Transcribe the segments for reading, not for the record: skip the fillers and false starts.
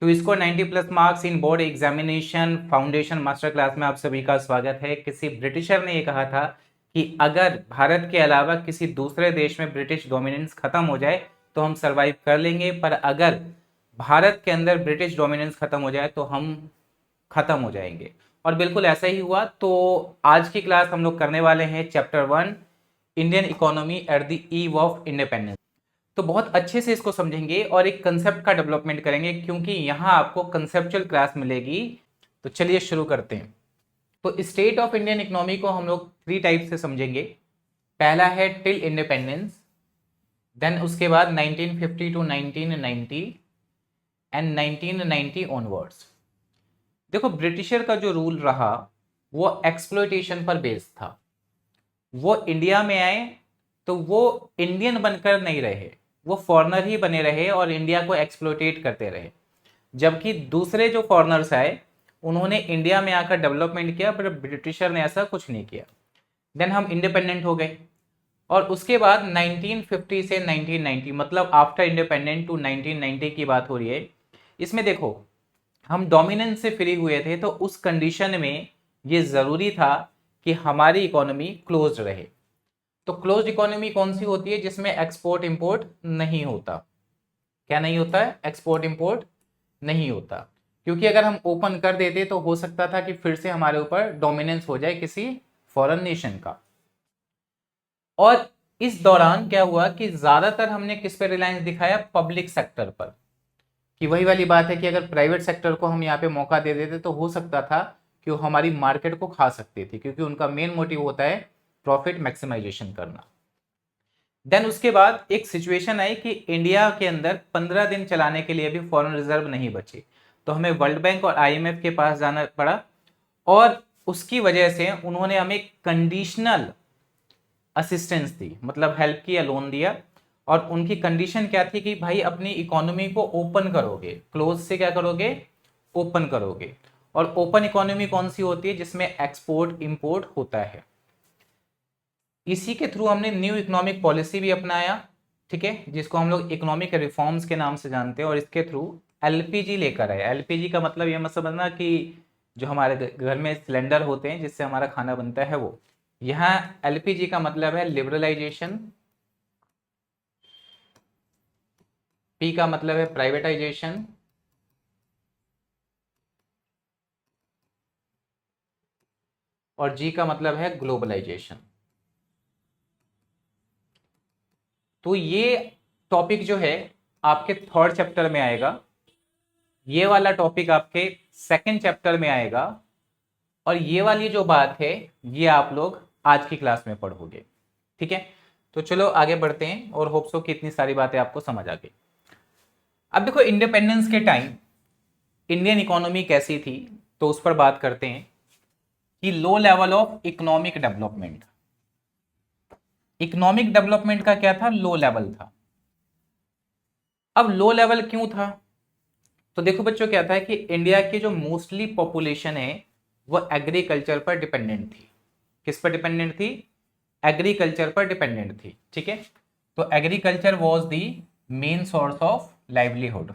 तो इसको 90 plus marks in board examination foundation master class में आप सभी का स्वागत है। किसी ब्रिटिशर ने ये कहा था कि अगर भारत के अलावा किसी दूसरे देश में ब्रिटिश डोमिनेंस खत्म हो जाए तो हम सरवाइव कर लेंगे, पर अगर भारत के अंदर ब्रिटिश डोमिनेंस खत्म हो जाए तो हम खत्म हो जाएंगे। और बिल्कुल ऐसा ही हुआ। तो आज की क्लास हम लोग करने वाले हैं chapter 1, Indian economy at the eve of independence. तो बहुत अच्छे से इसको समझेंगे और एक कंसेप्ट का डेवलपमेंट करेंगे, क्योंकि यहां आपको कंसेप्चुअल क्लास मिलेगी। तो चलिए शुरू करते हैं। तो स्टेट ऑफ इंडियन इकोनॉमी को हम लोग 3 टाइप से समझेंगे। पहला है टिल इंडिपेंडेंस, देन उसके बाद 1950 टू 1990 एंड 1990 ऑनवर्ड्स। देखो, ब्रिटिशर का जो रूल रहा वो एक्सप्लॉयटेशन पर बेस्ड था। वो इंडिया में आए तो वो इंडियन बनकर नहीं रहे, वो फॉरेनर ही बने रहे और इंडिया को एक्सप्लोइटेट करते रहे। जबकि दूसरे जो फॉरेनर्स आए उन्होंने इंडिया में आकर डेवलपमेंट किया, पर ब्रिटिशर ने ऐसा कुछ नहीं किया। देन हम इंडिपेंडेंट हो गए और उसके बाद 1950 से 1990, मतलब आफ्टर इंडिपेंडेंट टू 1990 की बात हो रही है। इसमें देखो, हम डोमिनेंस से फ्री हुए थे, तो उस कंडीशन में ये जरूरी था कि हमारी इकोनॉमी क्लोज रहे। तो क्लोज इकोनॉमी कौन सी होती है? जिसमें एक्सपोर्ट इंपोर्ट नहीं होता। क्या नहीं होता है? एक्सपोर्ट इंपोर्ट नहीं होता। क्योंकि अगर हम ओपन कर देते तो हो सकता था कि फिर से हमारे ऊपर डोमिनेंस हो जाए किसी फॉरेन नेशन का। और इस दौरान क्या हुआ कि ज्यादातर हमने किस पे रिलायंस दिखाया? पब्लिक सेक्टर पर। कि वही वाली बात है कि अगर प्राइवेट सेक्टर को हम यहाँ पे मौका दे देते तो हो सकता था कि वो हमारी मार्केट को खा सकती थी, क्योंकि उनका मेन मोटिव होता है प्रॉफिट मैक्सिमाइजेशन करना। देन उसके बाद एक सिचुएशन आई कि इंडिया के अंदर 15 दिन चलाने के लिए भी फॉरेन रिजर्व नहीं बचे, तो हमें वर्ल्ड बैंक और आईएमएफ के पास जाना पड़ा। और उसकी वजह से उन्होंने हमें कंडीशनल असिस्टेंस दी, मतलब हेल्प किया, लोन दिया। और उनकी कंडीशन क्या थी कि भाई अपनी इकोनॉमी को ओपन करोगे, क्लोज से क्या करोगे? ओपन करोगे। और ओपन इकोनॉमी कौन सी होती है? जिसमें एक्सपोर्ट इंपोर्ट होता है। इसी के थ्रू हमने न्यू इकोनॉमिक पॉलिसी भी अपनाया, ठीक है, जिसको हम लोग इकोनॉमिक रिफॉर्म्स के नाम से जानते हैं। और इसके थ्रू एलपीजी लेकर आए। एलपीजी का मतलब ये मत समझना कि जो हमारे घर में सिलेंडर होते हैं जिससे हमारा खाना बनता है वो। यहाँ एलपीजी का मतलब है लिबरलाइजेशन, पी का मतलब है प्राइवेटाइजेशन, और जी का मतलब है ग्लोबलाइजेशन। तो ये टॉपिक जो है आपके 3rd चैप्टर में आएगा, ये वाला टॉपिक आपके 2nd चैप्टर में आएगा, और ये वाली जो बात है ये आप लोग आज की क्लास में पढ़ोगे, ठीक है। तो चलो आगे बढ़ते हैं और होप सो कि इतनी सारी बातें आपको समझ आ गई। अब देखो, इंडिपेंडेंस के टाइम इंडियन इकोनॉमी कैसी थी, तो उस पर बात करते हैं कि low level of economic development. Economic development का क्या था? लो लेवल था। अब लो लेवल क्यों था? तो देखो बच्चों, क्या था कि इंडिया की जो मोस्टली पॉपुलेशन है वो एग्रीकल्चर पर डिपेंडेंट थी। किस पर डिपेंडेंट थी? एग्रीकल्चर पर डिपेंडेंट थी, ठीक है। तो agriculture was the main source of livelihood,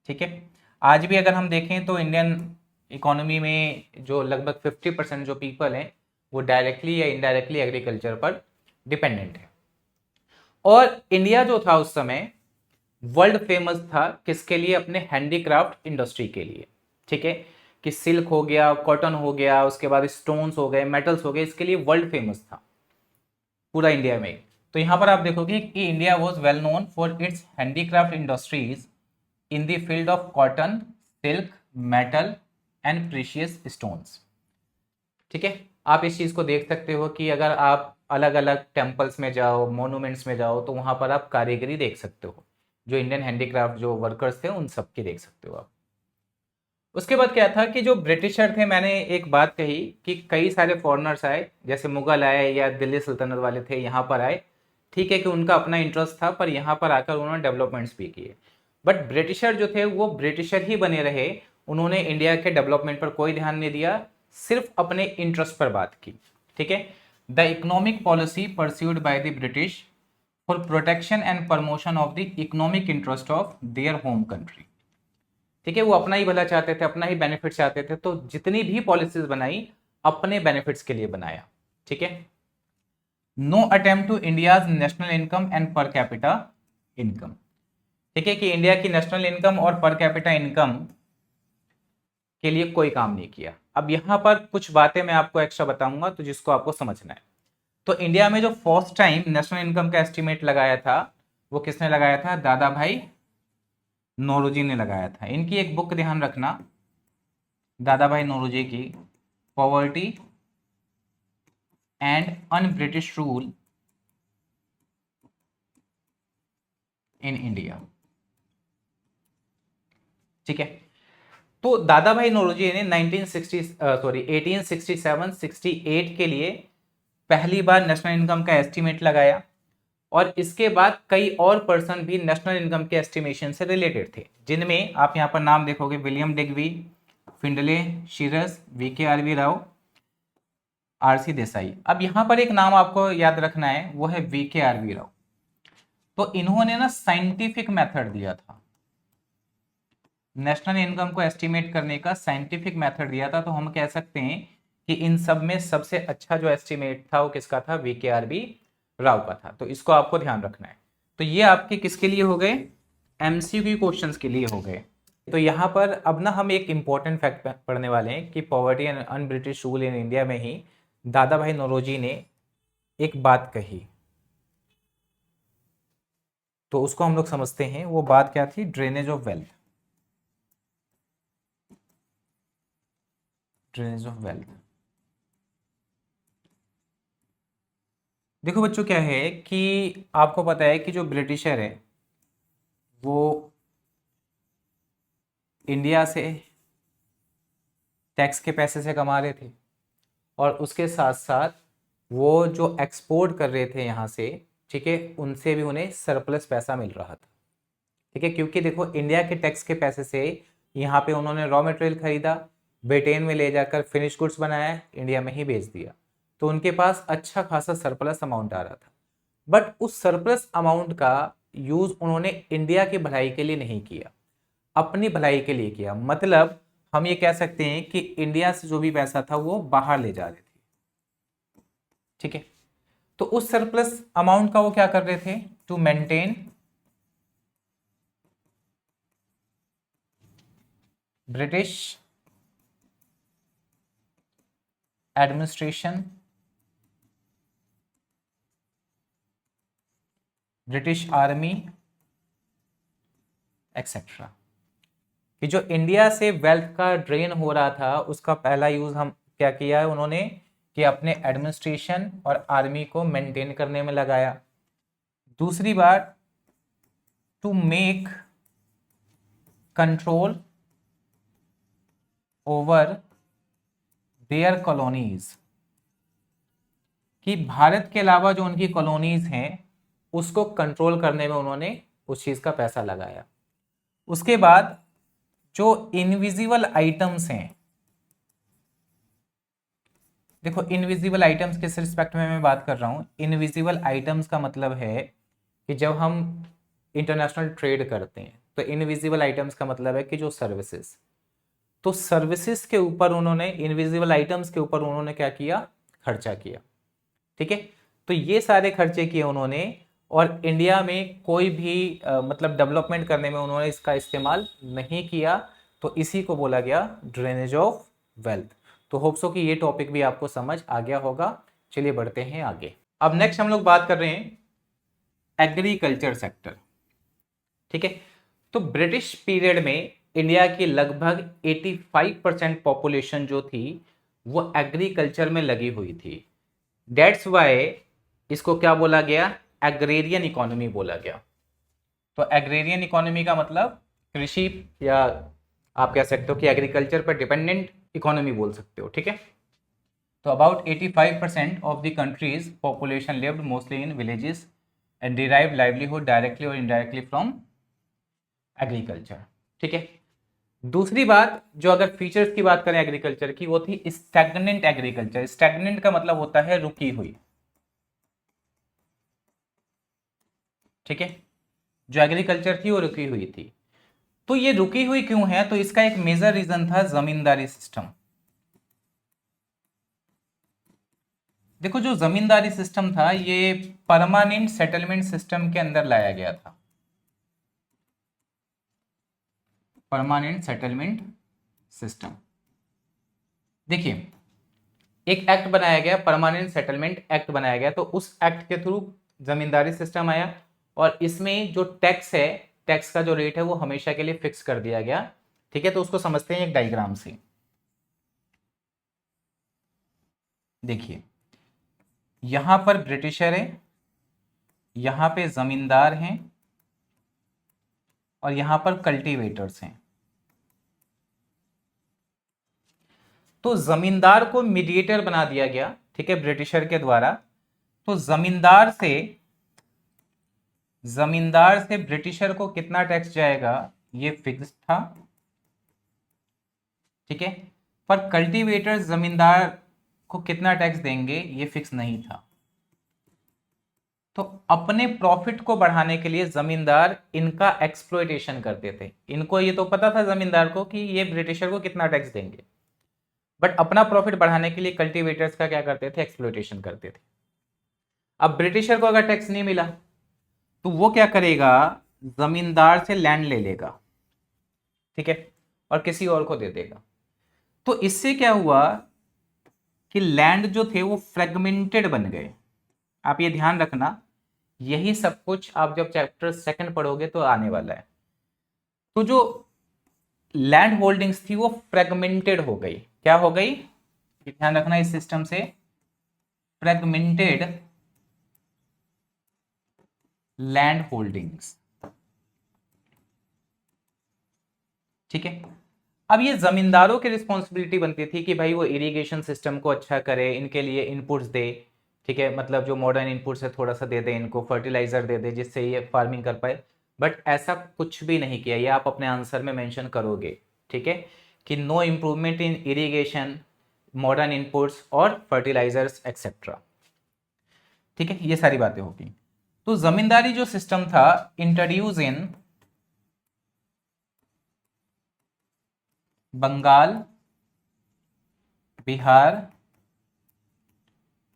ठीक है। आज भी अगर हम देखें तो इंडियन इकोनॉमी में जो लगभग 50% जो पीपल हैं वो डायरेक्टली या इनडायरेक्टली एग्रीकल्चर पर डिपेंडेंट है। और इंडिया जो था उस समय वर्ल्ड फेमस था किसके लिए? अपने हैंडीक्राफ्ट इंडस्ट्री के लिए, ठीक है। कि सिल्क हो गया, कॉटन हो गया, उसके बाद स्टोन्स हो गए, मेटल्स हो गए, इसके लिए वर्ल्ड फेमस था पूरा इंडिया में। तो यहां पर आप देखोगे कि India was well known for its handicraft industries in the field of cotton, silk, metal and precious stones, ठीक है। आप इस चीज को देख सकते हो कि अगर आप अलग अलग टेम्पल्स में जाओ, मोन्यूमेंट्स में जाओ, तो वहां पर आप कारीगरी देख सकते हो। जो इंडियन हैंडीक्राफ्ट जो वर्कर्स थे उन सब की देख सकते हो आप। उसके बाद क्या था कि जो ब्रिटिशर थे, मैंने एक बात कही कि कई सारे फॉरेनर्स आए, जैसे मुगल आए या दिल्ली सल्तनत वाले थे, यहाँ पर आए। ठीक है कि उनका अपना इंटरेस्ट था, पर यहाँ पर आकर उन्होंने डेवलपमेंट्स भी किए। बट ब्रिटिशर जो थे वो ब्रिटिशर ही बने रहे। उन्होंने इंडिया के डेवलपमेंट पर कोई ध्यान नहीं दिया, सिर्फ अपने इंटरेस्ट पर बात की, ठीक है। The economic policy pursued by the British for protection and promotion of the economic interest of their home country. ठीक है, वो अपना ही भला चाहते थे, अपना ही बेनिफिट चाहते थे, तो जितनी भी पॉलिसीज बनाई अपने बेनिफिट्स के लिए बनाया। ठीक है, no attempt to India's national income and per capita income. ठीक है, कि इंडिया की नेशनल इनकम और पर कैपिटा इनकम के लिए कोई काम नहीं किया। अब यहां पर कुछ बातें मैं आपको एक्स्ट्रा बताऊंगा तो जिसको आपको समझना है। तो इंडिया में जो फर्स्ट टाइम नेशनल इनकम का एस्टिमेट लगाया था वो किसने लगाया था? दादा भाई नौरोजी ने लगाया था। इनकी एक बुक ध्यान रखना, दादा भाई नौरोजी की, poverty and un British rule in India. ठीक है, तो दादा भाई नौरोजी ने 1867-68 के लिए पहली बार नेशनल इनकम का एस्टीमेट लगाया, और इसके बाद कई और पर्सन भी नेशनल इनकम के एस्टिमेशन से रिलेटेड थे, जिनमें आप यहां पर नाम देखोगे William Digby, Findlay Shirras, V K R V Rao, R C Desai. अब यहां पर एक नाम आपको याद रखना है, वो है वीके आरवी राव। तो इन्होंने ना साइंटिफिक मेथड दिया था, नेशनल इनकम को एस्टिमेट करने का साइंटिफिक मेथड दिया था। तो हम कह सकते हैं कि इन सब में सबसे अच्छा जो एस्टिमेट था वो किसका था? वीकेआरबी राव का था। तो इसको आपको ध्यान रखना है। तो ये आपके किसके लिए हो गए? एमसीक्यू क्वेश्चंस के लिए हो गए। तो यहाँ पर अब ना हम एक इंपॉर्टेंट फैक्ट पढ़ने वाले हैं कि poverty and un British rule in India में ही दादा भाई नौरोजी ने एक बात कही, तो उसको हम लोग समझते हैं। वो बात क्या थी? Drainage of wealth. Drainage of wealth. देखो बच्चों, क्या है कि आपको पता है कि जो ब्रिटिशर है वो इंडिया से टैक्स के पैसे से कमा रहे थे, और उसके साथ साथ वो जो एक्सपोर्ट कर रहे थे यहाँ से, ठीक है, उनसे भी उन्हें सरप्लस पैसा मिल रहा था। ठीक है, क्योंकि देखो इंडिया के टैक्स के पैसे से यहाँ पे उन्होंने रॉ मटेरियल खरीदा, ब्रिटेन में ले जाकर फिनिश गुड्स बनाया, इंडिया में ही बेच दिया, तो उनके पास अच्छा खासा सरप्लस अमाउंट आ रहा था। बट उस सरप्लस अमाउंट का यूज उन्होंने इंडिया की भलाई के लिए नहीं किया, अपनी भलाई के लिए किया। मतलब हम ये कह सकते हैं कि इंडिया से जो भी पैसा था वो बाहर ले जा रहे थे। ठीक है, तो उस सरप्लस अमाउंट का वो क्या कर रहे थे? To maintain British administration, British army etcetera, कि जो इंडिया से वेल्थ का ड्रेन हो रहा था उसका पहला यूज हम क्या किया है उन्होंने? कि अपने एडमिनिस्ट्रेशन और आर्मी को मेंटेन करने में लगाया। दूसरी बात, to make control over their colonies, कि भारत के अलावा जो उनकी कॉलोनीज हैं उसको कंट्रोल करने में उन्होंने उस चीज का पैसा लगाया। उसके बाद जो इनविजिबल आइटम्स हैं, देखो इनविजिबल आइटम्स किस रिस्पेक्ट में मैं बात कर रहा हूं? इनविजिबल आइटम्स का मतलब है कि जब हम इंटरनेशनल ट्रेड करते हैं तो इनविजिबल आइटम्स का मतलब है कि जो सर्विसेज, तो सर्विसेज के ऊपर उन्होंने, इनविजिबल आइटम्स के ऊपर उन्होंने क्या किया? खर्चा किया। ठीक है, तो ये सारे खर्चे किए उन्होंने, और इंडिया में कोई भी मतलब डेवलपमेंट करने में उन्होंने इसका इस्तेमाल नहीं किया। तो इसी को बोला गया ड्रेनेज ऑफ वेल्थ। तो होप्स हो कि ये टॉपिक भी आपको समझ आ गया होगा। चलिए बढ़ते हैं आगे। अब नेक्स्ट हम लोग बात कर रहे हैं एग्रीकल्चर सेक्टर। ठीक है, तो ब्रिटिश पीरियड में इंडिया की लगभग 85% पॉपुलेशन जो थी वो एग्रीकल्चर में लगी हुई थी। डेट्स वाई इसको क्या बोला गया? एग्रेरियन इकोनॉमी बोला गया। तो एग्रेरियन इकोनॉमी का मतलब कृषि, या आप कह सकते हो कि एग्रीकल्चर पर डिपेंडेंट इकोनॉमी बोल सकते हो। ठीक है, तो about 85% of the countries population lived mostly in villages and derive livelihood directly और इनडायरेक्टली फ्रॉम एग्रीकल्चर। ठीक है, दूसरी बात जो अगर फीचर्स की बात करें एग्रीकल्चर की, वो थी स्टैग्नेंट एग्रीकल्चर। स्टैग्नेंट का मतलब होता है रुकी हुई। ठीक है, जो एग्रीकल्चर थी वो रुकी हुई थी। तो ये रुकी हुई क्यों है? तो इसका एक मेजर रीजन था जमींदारी सिस्टम। देखो जो जमींदारी सिस्टम था ये परमानेंट सेटलमेंट सिस्टम के अंदर लाया गया था। परमानेंट सेटलमेंट सिस्टम, देखिए एक एक्ट बनाया गया, परमानेंट सेटलमेंट एक्ट बनाया गया, तो उस एक्ट के थ्रू जमींदारी सिस्टम आया और इसमें जो टैक्स है, टैक्स का जो रेट है वो हमेशा के लिए फिक्स कर दिया गया। ठीक है, तो उसको समझते हैं एक डायग्राम से। देखिए यहां पर ब्रिटिशर है, यहां पे जमींदार हैं और यहां पर कल्टीवेटर्स हैं। तो जमींदार को मीडिएटर बना दिया गया, ठीक है, ब्रिटिशर के द्वारा। तो जमींदार से ब्रिटिशर को कितना टैक्स जाएगा ये फिक्स था, ठीक है, पर कल्टीवेटर जमींदार को कितना टैक्स देंगे ये फिक्स नहीं था। तो अपने प्रॉफिट को बढ़ाने के लिए जमींदार इनका एक्सप्लॉयटेशन करते थे। इनको ये तो पता था जमींदार को कि ये ब्रिटिशर को कितना टैक्स देंगे, बट अपना प्रॉफिट बढ़ाने के लिए कल्टीवेटर्स का क्या करते थे, एक्सप्लॉयटेशन करते थे। अब ब्रिटिशर को अगर टैक्स नहीं मिला तो वो क्या करेगा, जमींदार से लैंड ले लेगा, ठीक है, और किसी और को दे देगा। तो इससे क्या हुआ कि लैंड जो थे वो फ्रेगमेंटेड बन गए। आप ये ध्यान रखना, यही सब कुछ आप जब चैप्टर 2 पढ़ोगे तो आने वाला है। तो जो लैंड होल्डिंग्स थी वो फ्रेगमेंटेड हो गई। क्या हो गई, ध्यान रखना इस सिस्टम से, फ्रेगमेंटेड लैंड होल्डिंग्स, ठीक है। अब ये जमींदारों की रिस्पॉन्सिबिलिटी बनती थी कि भाई वो इरिगेशन सिस्टम को अच्छा करे, इनके लिए इनपुट्स दे, ठीक है, मतलब जो मॉडर्न इनपुट्स है थोड़ा सा दे दे इनको, फर्टिलाइजर दे दे जिससे ये फार्मिंग कर पाए। बट ऐसा कुछ भी नहीं किया, ये आप अपने आंसर में मेंशन करोगे, ठीक है, कि no improvement in irrigation, modern inputs और फर्टिलाइजर्स एक्सेट्रा, ठीक है, ये सारी बातें होगी। तो जमींदारी जो सिस्टम था इंट्रोड्यूस इन बंगाल, बिहार,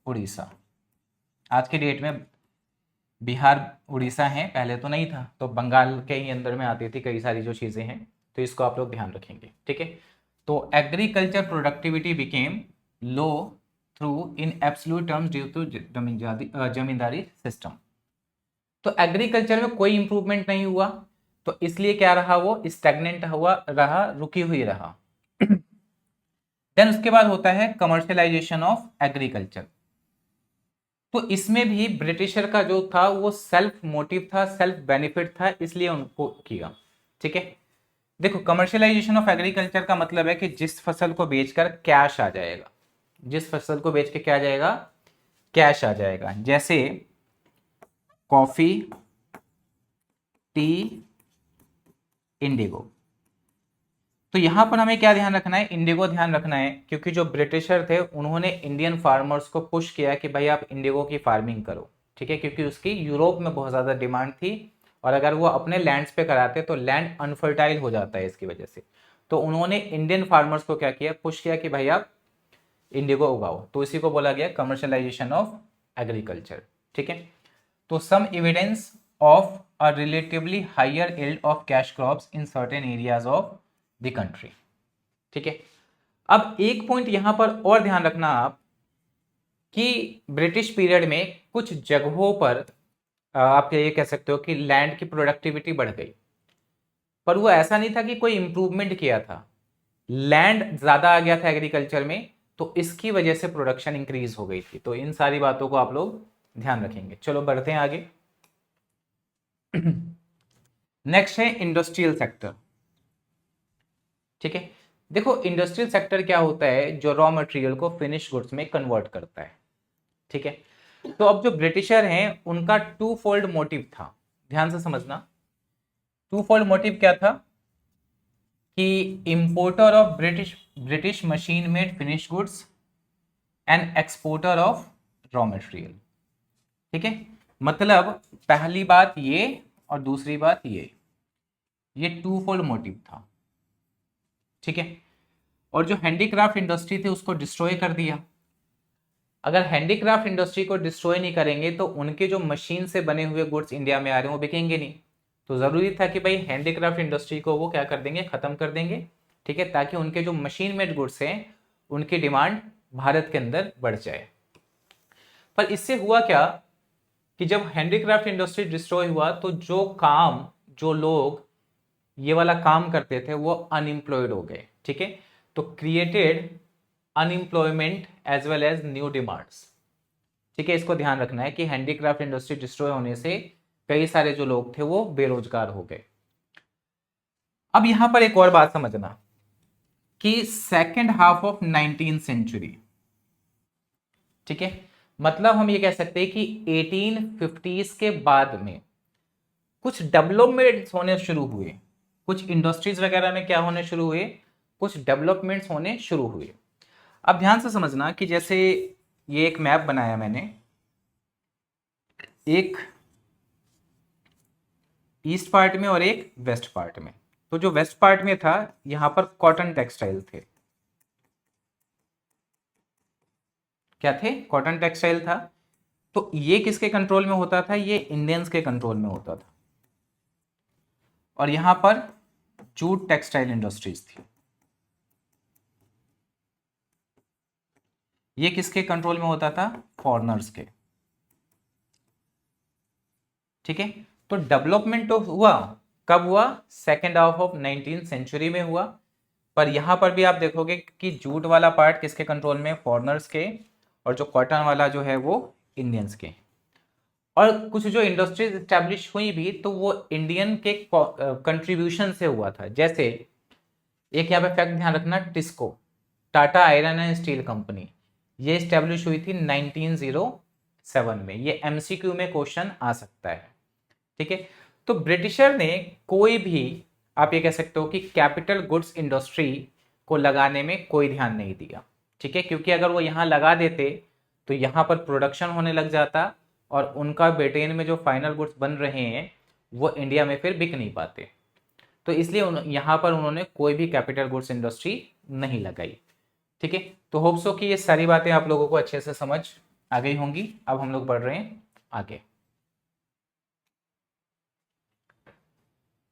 उड़ीसा। आज के डेट में बिहार उड़ीसा है, पहले तो नहीं था, तो बंगाल के ही अंदर में आती थी कई सारी जो चीज़ें हैं, तो इसको आप लोग ध्यान रखेंगे, ठीक है। तो agriculture productivity became low through in absolute terms due to zamindari system. तो एग्रीकल्चर में कोई इंप्रूवमेंट नहीं हुआ, तो इसलिए क्या रहा, वो स्टैग्नेंट हुआ रहा, रुकी हुई रहा। देन उसके बाद होता है कमर्शियलाइजेशन ऑफ एग्रीकल्चर। तो इसमें भी ब्रिटिशर का जो था वो सेल्फ मोटिव था, सेल्फ बेनिफिट था, इसलिए उनको किया, ठीक है। देखो कमर्शियलाइजेशन ऑफ एग्रीकल्चर का मतलब है कि जिस फसल को बेचकर कैश आ जाएगा, जिस फसल को बेच के क्या आ जाएगा, कैश आ जाएगा। जैसे कॉफी, टी, इंडिगो। तो यहां पर हमें क्या ध्यान रखना है, इंडिगो ध्यान रखना है, क्योंकि जो ब्रिटिशर थे उन्होंने इंडियन फार्मर्स को पुश किया कि भाई आप इंडिगो की फार्मिंग करो, ठीक है, क्योंकि उसकी यूरोप में बहुत ज़्यादा डिमांड थी और अगर वो अपने लैंड्स पे कराते तो लैंड अनफर्टाइल हो जाता है इसकी वजह से। तो उन्होंने इंडियन फार्मर्स को क्या किया, पुश किया कि भाई आप इंडिगो उगाओ, तो इसी को बोला गया कमर्शियलाइजेशन ऑफ एग्रीकल्चर, ठीक है। तो some evidence of a relatively higher yield of cash crops in certain areas of the country, ठीक है। अब एक पॉइंट यहां पर और ध्यान रखना आप कि ब्रिटिश पीरियड में कुछ जगहों पर आप ये कह सकते हो कि लैंड की प्रोडक्टिविटी बढ़ गई, पर वो ऐसा नहीं था कि कोई इंप्रूवमेंट किया था, लैंड ज्यादा आ गया था एग्रीकल्चर में, तो इसकी वजह से प्रोडक्शन इंक्रीज हो गई थी। तो इन सारी बातों को आप लोग ध्यान रखेंगे। चलो बढ़ते हैं आगे। नेक्स्ट है इंडस्ट्रियल सेक्टर, ठीक है। देखो इंडस्ट्रियल सेक्टर क्या होता है, जो रॉ मटेरियल को फिनिश गुड्स में कन्वर्ट करता है, ठीक है। तो अब जो ब्रिटिशर हैं उनका टू फोल्ड मोटिव था, ध्यान से समझना। टू फोल्ड मोटिव क्या था कि importer of British machine made finish goods and exporter of raw material, ठीक है। मतलब पहली बात ये और दूसरी बात ये, ये टू फोल्ड मोटिव था, ठीक है। और जो हैंडीक्राफ्ट इंडस्ट्री थी उसको डिस्ट्रॉय कर दिया। अगर हैंडीक्राफ्ट इंडस्ट्री को डिस्ट्रॉय नहीं करेंगे तो उनके जो मशीन से बने हुए गुड्स इंडिया में आ रहे हैं वो बिकेंगे नहीं। तो ज़रूरी था कि भाई हैंडीक्राफ्ट इंडस्ट्री को वो क्या कर देंगे, ख़त्म कर देंगे, ठीक है, ताकि उनके जो मशीन मेड गुड्स हैं उनकी डिमांड भारत के अंदर बढ़ जाए। पर इससे हुआ क्या कि जब हैंडीक्राफ्ट इंडस्ट्री डिस्ट्रॉय हुआ तो जो लोग ये वाला काम करते थे वो अनएम्प्लॉयड हो गए, ठीक है। तो created unemployment as well as new demands, ठीक है। इसको ध्यान रखना है कि हैंडीक्राफ्ट इंडस्ट्री डिस्ट्रॉय होने से कई सारे जो लोग थे वो बेरोजगार हो गए। अब यहां पर एक और बात समझना कि second half of 19th century, ठीक है, मतलब हम ये कह सकते हैं कि 1850s के बाद में कुछ डेवलपमेंट्स होने शुरू हुए, कुछ इंडस्ट्रीज वगैरह में क्या होने शुरू हुए, कुछ डेवलपमेंट्स होने शुरू हुए। अब ध्यान से समझना कि जैसे ये एक मैप बनाया मैंने, एक ईस्ट पार्ट में और एक वेस्ट पार्ट में। तो जो वेस्ट पार्ट में था यहां पर कॉटन टेक्सटाइल थे, क्या थे, कॉटन टेक्सटाइल था। तो ये किसके कंट्रोल में होता था, ये इंडियंस के कंट्रोल में होता था। और यहां पर जूट टेक्सटाइल इंडस्ट्रीज थी, ये किसके कंट्रोल में होता था, फॉरेनर्स के, ठीक है। तो डेवलपमेंट तो हुआ, कब हुआ, second half of 19th century में हुआ। पर यहां पर भी आप देखोगे कि जूट वाला पार्ट किसके कंट्रोल में, फॉरेनर्स के, और जो कॉटन वाला जो है वो इंडियंस के। और कुछ जो इंडस्ट्रीज स्टैब्लिश हुई भी तो वो इंडियन के कंट्रीब्यूशन से हुआ था। जैसे एक यहाँ पे फैक्ट ध्यान रखना, TISCO, Tata iron and steel company, ये स्टैब्लिश हुई थी 1907 में। ये एमसीक्यू में क्वेश्चन आ सकता है, ठीक है। तो ब्रिटिशर ने कोई भी, आप ये कह सकते हो कि कैपिटल गुड्स इंडस्ट्री को लगाने में कोई ध्यान नहीं दिया, ठीक है, क्योंकि अगर वो यहाँ लगा देते तो यहाँ पर प्रोडक्शन होने लग जाता और उनका ब्रिटेन में जो फाइनल गुड्स बन रहे हैं वो इंडिया में फिर बिक नहीं पाते। तो इसलिए यहाँ पर उन्होंने कोई भी कैपिटल गुड्स इंडस्ट्री नहीं लगाई, ठीक है। तो होप सो कि ये सारी बातें आप लोगों को अच्छे से समझ आ गई होंगी। अब हम लोग बढ़ रहे हैं आगे।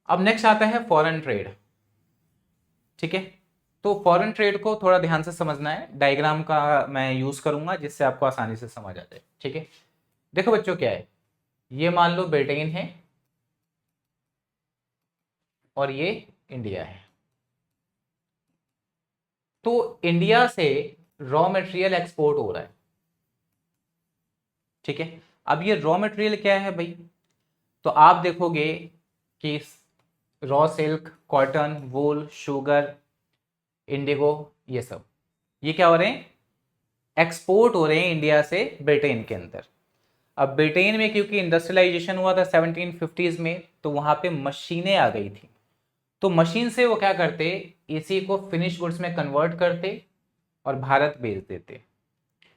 अब नेक्स्ट आता है फॉरेन ट्रेड, ठीक है। तो फॉरेन ट्रेड को थोड़ा ध्यान से समझना है, डायग्राम का मैं यूज करूंगा जिससे आपको आसानी से समझ आ जाए, ठीक है। देखो बच्चों क्या है, ये मान लो ब्रिटेन है और ये इंडिया है। तो इंडिया से रॉ मटेरियल एक्सपोर्ट हो रहा है, ठीक है। अब ये रॉ मटेरियल क्या है भाई, तो आप देखोगे कि रॉ सिल्क, कॉटन, वूल, शुगर, इंडिगो, ये सब ये क्या हो रहे हैं, एक्सपोर्ट हो रहे हैं इंडिया से ब्रिटेन के अंदर। अब ब्रिटेन में क्योंकि इंडस्ट्रियलाइजेशन हुआ था 1750s में तो वहां पे मशीनें आ गई थी। तो मशीन से वो क्या करते, इसी को फिनिश गुड्स में कन्वर्ट करते और भारत भेज देते,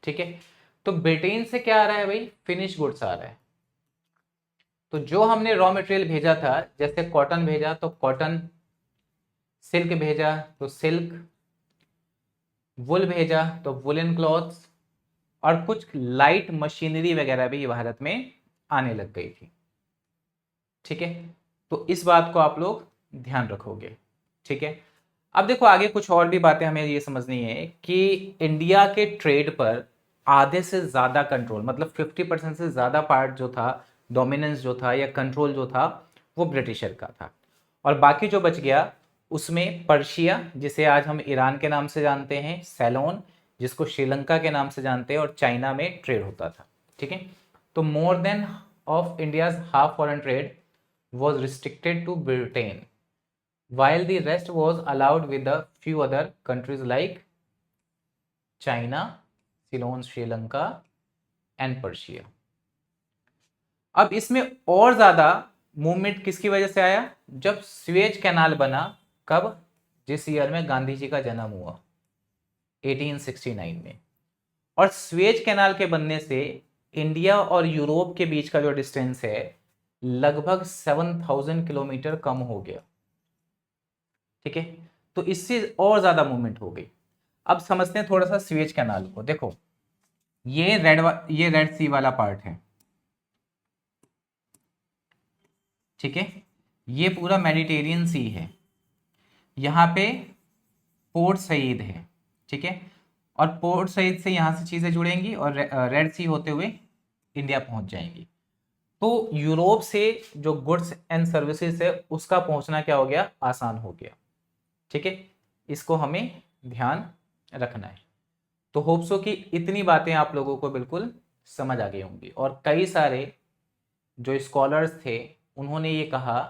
ठीक है। तो ब्रिटेन से क्या आ रहा है भाई, फिनिश गुड्स आ रहा है। तो जो हमने रॉ मटेरियल भेजा था, जैसे कॉटन भेजा तो कॉटन, सिल्क भेजा तो सिल्क, वुल भेजा तो वुलन क्लॉथ्स, और कुछ लाइट मशीनरी वगैरह भी भारत में आने लग गई थी, ठीक है। तो इस बात को आप लोग ध्यान रखोगे, ठीक है। अब देखो आगे कुछ और भी बातें हमें ये समझनी है कि इंडिया के ट्रेड पर आधे से ज्यादा कंट्रोल, मतलब 50% से ज्यादा पार्ट जो था, डोमिनेंस जो था या कंट्रोल जो था वो ब्रिटिशर का था। और बाकी जो बच गया उसमें पर्शिया, जिसे आज हम ईरान के नाम से जानते हैं, सेलोन जिसको श्रीलंका के नाम से जानते हैं, और चाइना में ट्रेड होता था, ठीक है। तो more than of India's half foreign trade was restricted to Britain, while the rest was allowed with a few other countries like China, Ceylon, Sri Lanka and Persia. अब इसमें और ज्यादा मूवमेंट किसकी वजह से आया, जब स्वेज कैनाल बना, कब, जिस ईयर में गांधी जी का जन्म हुआ 1869 में। और स्वेज कैनाल के बनने से इंडिया और यूरोप के बीच का जो डिस्टेंस है लगभग 7000 किलोमीटर कम हो गया, ठीक है, तो इससे और ज्यादा मूवमेंट हो गई। अब समझते हैं थोड़ा सा स्वेज कैनाल को। देखो ये रेड सी वाला पार्ट है, ठीक है, ये पूरा मेडिटेरियन सी है, यहाँ पे पोर्ट सईद है, ठीक है, और पोर्ट सईद से यहाँ से चीजें जुड़ेंगी और रेड सी होते हुए इंडिया पहुंच जाएंगी। तो यूरोप से जो गुड्स एंड सर्विसेज है उसका पहुंचना क्या हो गया, आसान हो गया, ठीक है, इसको हमें ध्यान रखना है। तो होप्सो कि इतनी बातें आप लोगों को बिल्कुल समझ आ गई होंगी। और कई सारे जो स्कॉलर्स थे उन्होंने ये कहा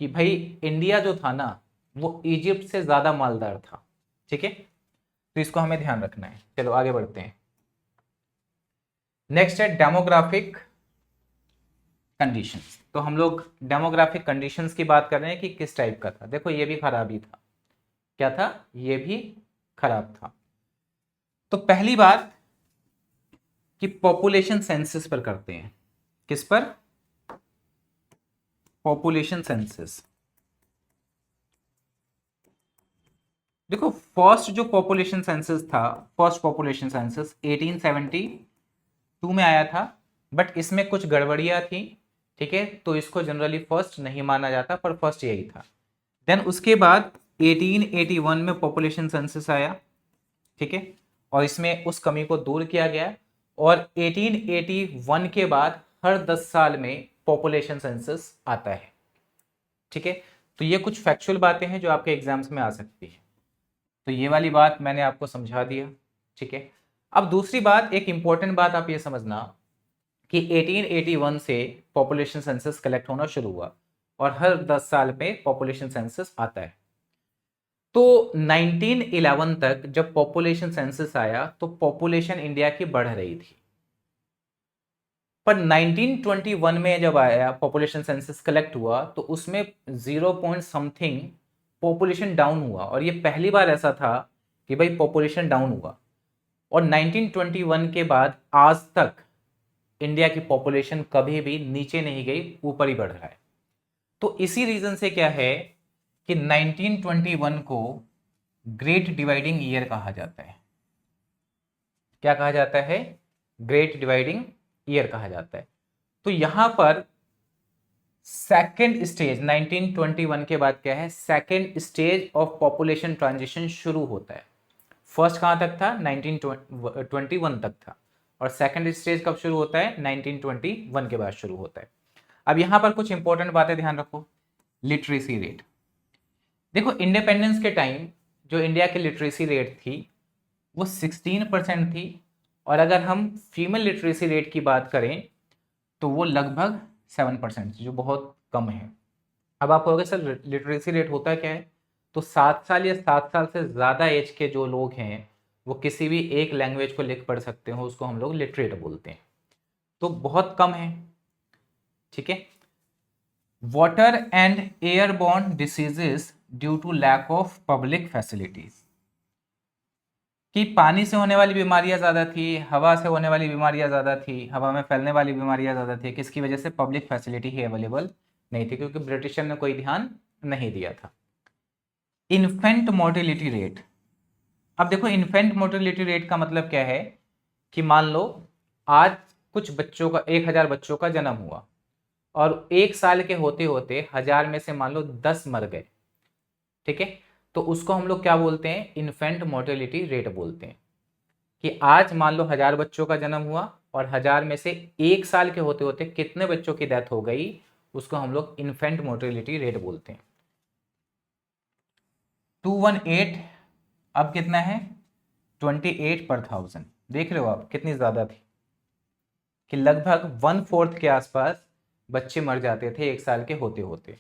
कि भाई इंडिया जो था ना वो इजिप्ट से ज्यादा मालदार था, ठीक है, तो इसको हमें ध्यान रखना है। चलो आगे बढ़ते हैं। नेक्स्ट है डेमोग्राफिक कंडीशंस। तो हम लोग डेमोग्राफिक कंडीशंस की बात कर रहे हैं कि किस टाइप का था। देखो ये भी खराब ही था, क्या था, ये भी खराब था। तो पहली बात कि पॉपुलेशन सेंसस पर करते हैं। किस पर, पॉपुलेशन सेंसस। देखो फर्स्ट जो पॉपुलेशन सेंसस था, फर्स्ट पॉपुलेशन सेंसस 1872 में आया था, बट इसमें कुछ गड़बड़ियां थी, ठीक है, तो इसको जनरली फर्स्ट नहीं माना जाता, पर फर्स्ट यही था। देन उसके बाद 1881 में पॉपुलेशन सेंसस आया, ठीक है, और इसमें उस कमी को दूर किया गया। और 1881 के बाद हर 10 साल में पॉपुलेशन सेंसस आता है, ठीक है। तो ये कुछ फैक्चुअल बातें हैं जो आपके एग्जाम्स में आ सकती है। तो ये वाली बात मैंने आपको समझा दिया, ठीक है। अब दूसरी बात, एक इंपॉर्टेंट बात आप ये समझना कि 1881 से पॉपुलेशन सेंसस कलेक्ट होना शुरू हुआ और हर 10 साल में पॉपुलेशन सेंसस आता है। तो 1911 तक जब पॉपुलेशन सेंसस आया तो पॉपुलेशन इंडिया की बढ़ रही थी, पर 1921 में जब आया पॉपुलेशन सेंसस कलेक्ट हुआ तो उसमें 0 पॉइंट समथिंग पॉपुलेशन डाउन हुआ। और ये पहली बार ऐसा था कि भाई पॉपुलेशन डाउन हुआ। और 1921 के बाद आज तक इंडिया की पॉपुलेशन कभी भी नीचे नहीं गई, ऊपर ही बढ़ रहा है। तो इसी रीजन से क्या है कि 1921 को ग्रेट डिवाइडिंग ईयर कहा जाता है। क्या कहा जाता है, ग्रेट डिवाइडिंग ईयर कहा जाता है। तो यहां पर सेकेंड स्टेज 1921 के बाद क्या है, second stage of population transition शुरू होता है। फर्स्ट कहां तक था, 1921 तक था, और सेकेंड स्टेज कब शुरू होता है, 1921 के बाद शुरू होता है। अब यहां पर कुछ इंपॉर्टेंट बातें ध्यान रखो। लिटरेसी रेट, देखो इंडिपेंडेंस के टाइम जो इंडिया की लिटरेसी रेट थी वो 16% थी, और अगर हम फीमेल लिटरेसी रेट की बात करें तो वो लगभग 7% थी, जो बहुत कम है। अब आप कहोगे सर लिटरेसी रेट होता क्या है, तो 7 साल या 7 साल से ज़्यादा एज के जो लोग हैं वो किसी भी एक लैंग्वेज को लिख पढ़ सकते हो, उसको हम लोग लिटरेट बोलते हैं, तो बहुत कम है, ठीक है। Water and airborne diseases due to lack of public facilities, कि पानी से होने वाली बीमारियां ज़्यादा थी, हवा से होने वाली बीमारियां ज़्यादा थी, हवा में फैलने वाली बीमारियां ज़्यादा थी, किसकी वजह से, पब्लिक फैसिलिटी ही अवेलेबल नहीं थी, क्योंकि ब्रिटिशर ने कोई ध्यान नहीं दिया था। इन्फेंट मोर्टेलिटी रेट, अब देखो इन्फेंट मोर्टेलिटी रेट का मतलब क्या है कि मान लो आज कुछ बच्चों का 1000 बच्चों का जन्म हुआ और 1 साल के होते होते 1000 में से मान लो 10 मर गए, ठीक है, तो उसको हम लोग क्या बोलते हैं, इन्फेंट मोर्टेलिटी रेट बोलते हैं। कि आज मान लो 1000 बच्चों का जन्म हुआ और 1000 में से 1 साल के होते होते कितने बच्चों की डेथ हो गई, उसको हम लोग इन्फेंट मोर्टेलिटी रेट बोलते हैं। 218, अब कितना है, 28/1000। देख रहे हो आप कितनी ज्यादा थी, कि लगभग 1/4 के आसपास बच्चे मर जाते थे 1 साल के होते होते।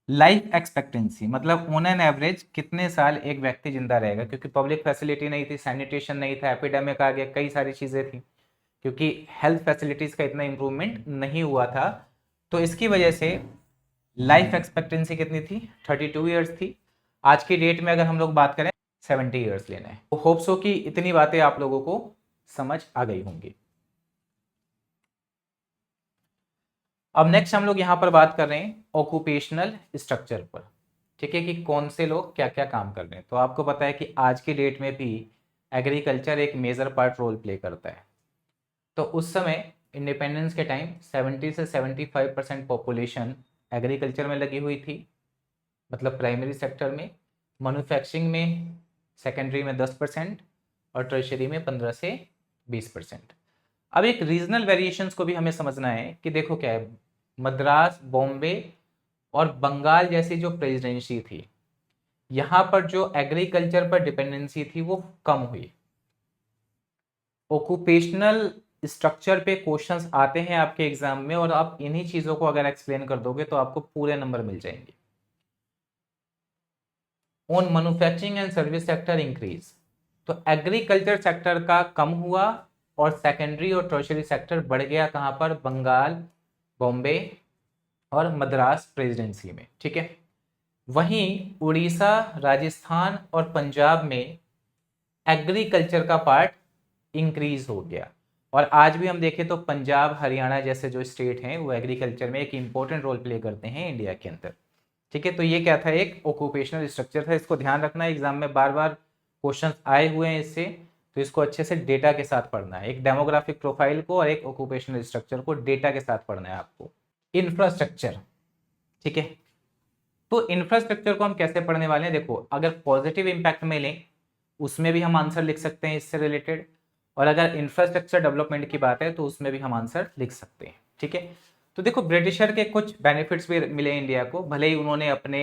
लाइफ एक्सपेक्टेंसी मतलब ऑन एन एवरेज कितने साल एक व्यक्ति जिंदा रहेगा, क्योंकि पब्लिक फैसिलिटी नहीं थी, सैनिटेशन नहीं था, एपिडेमिक आ गया, कई सारी चीजें थी, क्योंकि हेल्थ फैसिलिटीज का इतना इंप्रूवमेंट नहीं हुआ था, तो इसकी वजह से लाइफ एक्सपेक्टेंसी कितनी थी, 32 ईयर्स थी। आज की डेट में अगर हम लोग बात करें 70 ईयर्स लेना है। तो होप्स हो कि इतनी बातें आप लोगों को समझ आ गई होंगी। अब नेक्स्ट हम लोग यहां पर बात कर रहे हैं ऑक्यूपेशनल स्ट्रक्चर पर, ठीक है, कि कौन से लोग क्या क्या काम कर रहे हैं। तो आपको पता है कि आज की डेट में भी एग्रीकल्चर एक मेजर पार्ट रोल प्ले करता है। तो उस समय इंडिपेंडेंस के टाइम 70 से 75% पॉपुलेशन एग्रीकल्चर में लगी हुई थी, मतलब प्राइमरी सेक्टर में, मैन्युफैक्चरिंग में, सेकेंडरी में 10% और टर्शरी में 15 से 20%। अब एक रीजनल वेरिएशंस को भी हमें समझना है कि देखो क्या है, मद्रास, बॉम्बे और बंगाल जैसी जो प्रेसिडेंसी थी, यहाँ पर जो एग्रीकल्चर पर डिपेंडेंसी थी वो कम हुई। ओक्यूपेशनल स्ट्रक्चर पे क्वेश्चंस आते हैं आपके एग्जाम में, और आप इन्हीं चीजों को अगर एक्सप्लेन कर दोगे तो आपको पूरे नंबर मिल जाएंगे। On manufacturing and service sector increase, तो एग्रीकल्चर सेक्टर का कम हुआ और सेकेंडरी और टर्शरी सेक्टर बढ़ गया। कहां पर? बंगाल, बॉम्बे और मद्रास प्रेसिडेंसी में। ठीक है, वहीं उड़ीसा, राजस्थान और पंजाब में एग्रीकल्चर का पार्ट इंक्रीज हो गया। और आज भी हम देखें तो पंजाब, हरियाणा जैसे जो स्टेट हैं वो एग्रीकल्चर में एक इंपॉर्टेंट रोल प्ले करते हैं इंडिया के अंदर। ठीक है, तो ये क्या था? एक ऑक्यूपेशनल स्ट्रक्चर था। इसको ध्यान रखना है, एग्जाम में बार बार क्वेश्चन आए हुए हैं इससे, तो इसको अच्छे से डेटा के साथ पढ़ना है। एक डेमोग्राफिक प्रोफाइल को और एक ऑक्यूपेशनल स्ट्रक्चर को डेटा के साथ पढ़ना है आपको। इंफ्रास्ट्रक्चर, ठीक है, तो इंफ्रास्ट्रक्चर को हम कैसे पढ़ने वाले हैं? देखो, अगर पॉजिटिव इंपैक्ट में लें उसमें भी हम आंसर लिख सकते हैं इससे रिलेटेड, और अगर इंफ्रास्ट्रक्चर डेवलपमेंट की बात है तो उसमें भी हम आंसर लिख सकते हैं। ठीक है, तो देखो, ब्रिटिशर के कुछ बेनिफिट्स भी मिले इंडिया को, भले ही उन्होंने अपने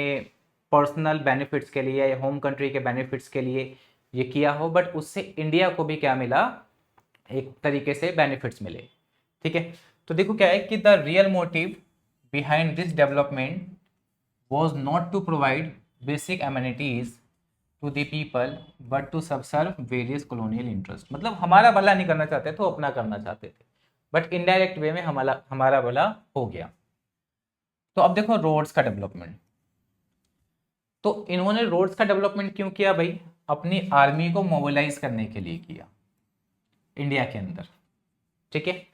पर्सनल बेनिफिट्स के लिए या होम कंट्री के बेनिफिट्स के लिए ये किया हो, बट उससे इंडिया को भी क्या मिला? एक तरीके से बेनिफिट्स मिले। ठीक है, तो देखो क्या है कि the real motive behind this development was not to provide basic amenities to the people but to subserve various colonial interest। मतलब हमारा भला नहीं करना चाहते थे, अपना करना चाहते थे, बट इनडायरेक्ट वे में हमारा भला हो गया। तो अब देखो रोड्स का डेवलपमेंट, तो इन्होंने रोड्स का डेवलपमेंट क्यों किया भाई? अपनी आर्मी को मोबिलाइज करने के लिए किया इंडिया के अंदर। ठीक है,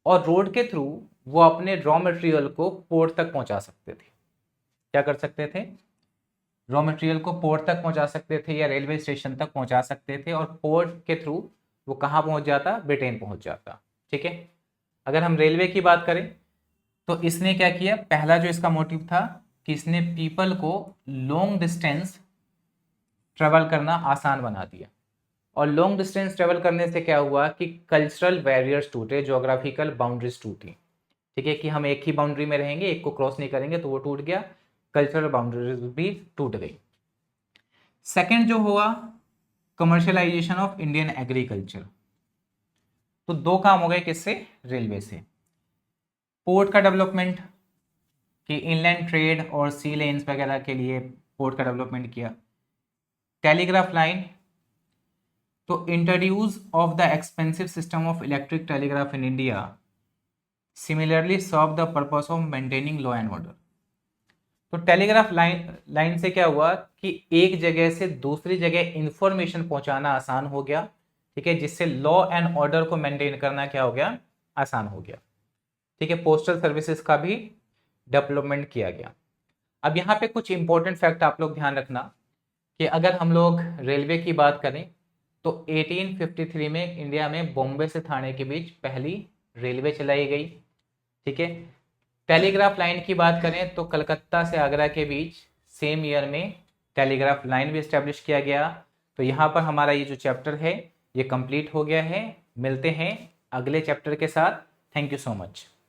और रोड के थ्रू वो अपने रॉ मटेरियल को पोर्ट तक पहुंचा सकते थे। क्या कर सकते थे? रॉ मटेरियल को पोर्ट तक पहुंचा सकते थे या रेलवे स्टेशन तक पहुंचा सकते थे, और पोर्ट के थ्रू वो कहाँ पहुंच जाता? ब्रिटेन पहुंच जाता। ठीक है, अगर हम रेलवे की बात करें तो इसने क्या किया? पहला जो इसका मोटिव था कि इसने पीपल को लॉन्ग डिस्टेंस ट्रेवल करना आसान बना दिया, और लॉन्ग डिस्टेंस ट्रेवल करने से क्या हुआ कि कल्चरल बैरियर्स टूटे, ज्योग्राफिकल बाउंड्रीज टूटी। ठीक है, कि हम एक ही बाउंड्री में रहेंगे, एक को क्रॉस नहीं करेंगे, तो वो टूट गया, कल्चरल बाउंड्रीज भी टूट गई। सेकंड जो हुआ, कमर्शियलाइजेशन ऑफ इंडियन एग्रीकल्चर। तो दो काम हो गए किससे? रेलवे से। पोर्ट का डेवलपमेंट, कि इनलैंड ट्रेड और सी लेन्स वगैरह के लिए पोर्ट का डेवलपमेंट किया। टेलीग्राफ लाइन, तो introduce of the expensive system of electric telegraph in India similarly serve the purpose of maintaining law and order. तो टेलीग्राफ लाइन से क्या हुआ कि एक जगह से दूसरी जगह इंफॉर्मेशन पहुंचाना आसान हो गया। ठीक है, जिससे लॉ एंड ऑर्डर को मेंटेन करना क्या हो गया? आसान हो गया। ठीक है, पोस्टल सर्विसेज का भी डेवलपमेंट किया गया। अब यहाँ पे कुछ इंपॉर्टेंट फैक्ट आप लोग ध्यान रखना कि अगर हम लोग रेलवे की बात करें तो 1853 में इंडिया में बॉम्बे से थाने के बीच पहली रेलवे चलाई गई। ठीक है, टेलीग्राफ लाइन की बात करें तो कलकत्ता से आगरा के बीच सेम ईयर में टेलीग्राफ लाइन भी इस्टेब्लिश किया गया। तो यहाँ पर हमारा ये जो चैप्टर है ये कंप्लीट हो गया है। मिलते हैं अगले चैप्टर के साथ। Thank you so much.